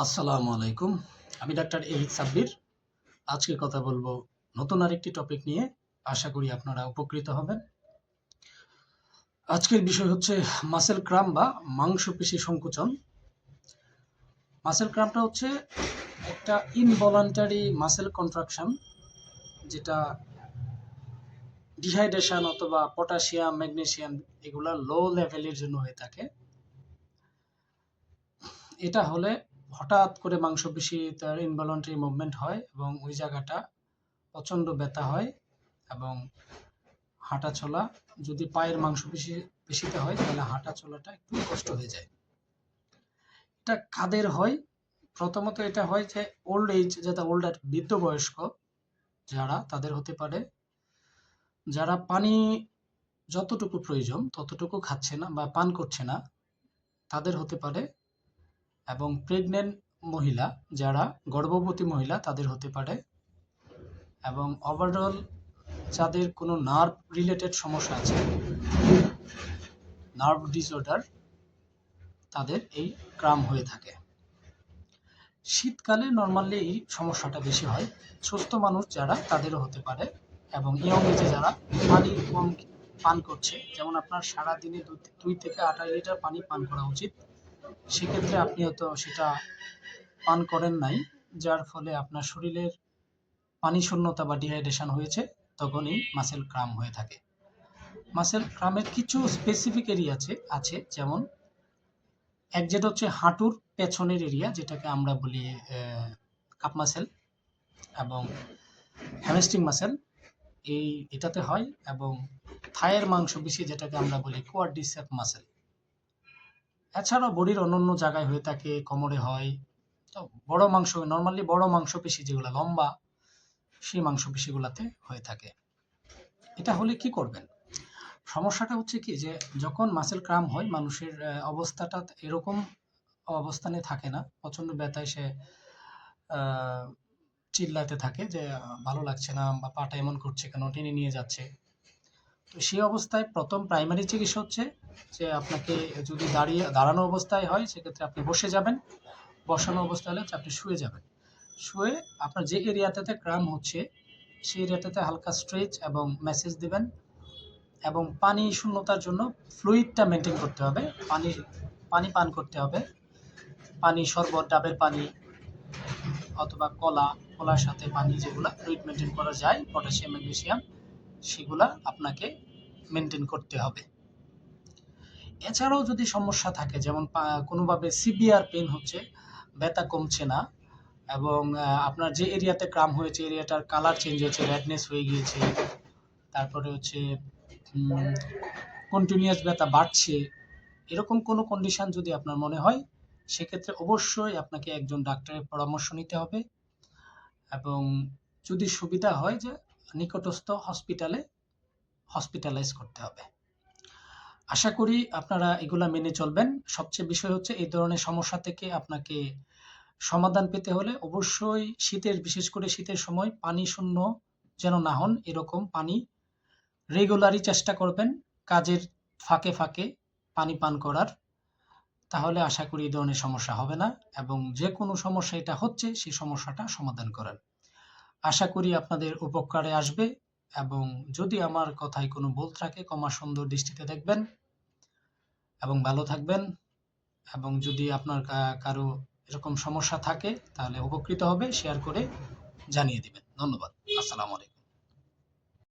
আসসালামু আলাইকুম। আমি ডাক্তার এরিক সাব্বির। আজকে কথা বলবো নতুন আরেকটি টপিক নিয়ে। আশা করি আপনারা উপকৃত হবেন। আজকের বিষয় হচ্ছে মাসেল ক্রাম বা মাংসপেশি সংকোচন। মাসেল ক্রামটা হচ্ছে একটা ইনভলান্টারি মাসেল কন্ট্রাকশন, যেটা ডিহাইড্রেশন অথবা পটাশিয়াম, ম্যাগনেসিয়াম এগুলা লো লেভেলের জন্য হয়ে থাকে। এটা হলে হঠাৎ করে মাংসপেশি তার ইনভলান্টারি মুভমেন্ট হয় এবং ওই জায়গাটা প্রচণ্ড ব্যথা হয় এবং হাঁটা চলা, যদি পায়ের পেশিতে হয় তাহলে হাঁটা চলাটা একটু কষ্ট হয়ে যায়। এটা কাদের হয়? প্রথমত এটা হয় যে ওল্ড এজ, যেটা ওল্ডার বৃদ্ধ বয়স্ক যারা, তাদের হতে পারে। যারা পানি যতটুকু প্রয়োজন ততটুকু খাচ্ছে না বা পান করছে না, তাদের হতে পারে। এবং প্রেগনেন্ট মহিলা, যারা গর্ভবতী মহিলা, তাদের হতে পারে। এবং ওভারঅল যাদের কোনো নার্ভ রিলেটেড সমস্যা আছে, নার্ভ ডিসঅর্ডার, তাদের এই ক্রাম হয়ে থাকে। শীতকালে নর্মালি এই সমস্যাটা বেশি হয়। সুস্থ মানুষ যারা, তাদেরও হতে পারে। এবং ইয়ং এজে যারা পানি কম পান করছে, যেমন আপনার সারাদিনে 2 থেকে 28 লিটার পানি পান করা উচিত, সেক্ষেত্রে আপনি হয়তো সেটা পান করেন নাই, যার ফলে আপনার শরীরের পানি শূন্যতা বা ডিহাইড্রেশন হয়েছে, তখনই মাসেল ক্রাম হয়ে থাকে। মাসেল ক্রামের কিছু স্পেসিফিক এরিয়া আছে, যেমন যেটা হচ্ছে হাঁটুর পেছনের এরিয়া, যেটাকে আমরা বলি কাপ মাসেল, এবং হ্যামস্ট্রিং মাসেল এটাতে হয়। এবং থায়ের মাংসপেশি, যেটাকে আমরা বলি কোয়াড্রিসেপ মাসেল। এছাড়াও বডির অন্যান্য জায়গায় হয়ে থাকে, কোমরে হয়। তো নর্মালি বড় মাংসপেশি যেগুলো লম্বা, সেই মাংসপেশিগুলোতে হয়ে থাকে। এটা হলে কি করবেন? সমস্যাটা হচ্ছে কি, যে যখন মাসেল ক্রাম হয়, মানুষের অবস্থাটা এরকম অবস্থানে থাকে না। প্রচন্ড ব্যথায় সে চিল্লাতে থাকে যে ভালো লাগছে না, বা পাটা এমন করছে কেন, টেনে নিয়ে যাচ্ছে। তো সেই অবস্থায় প্রথম প্রাইমারি চিকিৎসা হচ্ছে যে আপনাকে, যদি দাঁড়ানো অবস্থায় হয় সেক্ষেত্রে আপনি বসে যাবেন, বসানো অবস্থায় হলে আপনি শুয়ে যাবেন। শুয়ে আপনার যে এরিয়াটাতে ক্রাম হচ্ছে সেই এরিয়াটাতে হালকা স্ট্রেচ এবং ম্যাসেজ দিবেন। এবং পানি শূন্যতার জন্য ফ্লুইডটা মেনটেন করতে হবে, পানি পান করতে হবে। পানি, শরবত, ডাবের পানি অথবা কলার সাথে পানি, যেগুলা ফ্লুইড মেনটেন করা যায়, পটাশিয়াম, ম্যাগনেসিয়াম, সেগুলা আপনাকে মেনটেন করতে হবে। এছাড়াও যদি সমস্যা থাকে, যেমন কোনোভাবে সিভিয়ার পেন হচ্ছে, ব্যথা কমছে না, এবং আপনার যে এরিয়াতে ক্রাম হয়েছে এরিয়াটার কালার চেঞ্জ হয়েছে, রেডনেস হয়ে গিয়েছে, তারপরে হচ্ছে কন্টিনিউয়াস ব্যথা বাড়ছে, এরকম কোনো কন্ডিশন যদি আপনার মনে হয়, সেক্ষেত্রে অবশ্যই আপনাকে একজন ডাক্তারের পরামর্শ নিতে হবে। এবং যদি সুবিধা হয়, যে নিকটস্থ হসপিটালাইজ করতে হবে। আশা করি আপনারা এগুলা মেনে চলবেন। সবচেয়ে বিষয় হচ্ছে, এই ধরনের সমস্যা থেকে আপনাকে সমাধান পেতে হলে অবশ্যই বিশেষ করে শীতের সময় পানি শূন্য যেন না হন, এরকম পানি রেগুলারই চেষ্টা করবেন, কাজের ফাঁকে ফাঁকে পানি পান করার। তাহলে আশা করি এই ধরনের সমস্যা হবে না, এবং যে কোনো সমস্যা এটা হচ্ছে সেই সমস্যাটা সমাধান করার। আশা করি আপনাদের উপকারে আসবে। এবং যদি আমার কথায় কোনো ভুল থাকে, ক্ষমা সুন্দর দৃষ্টিতে দেখবেন, এবং ভালো থাকবেন। এবং যদি আপনার কারো এরকম সমস্যা থাকে, তাহলে উপকৃত হবে, শেয়ার করে জানিয়ে দিবেন। ধন্যবাদ। আসসালামু আলাইকুম।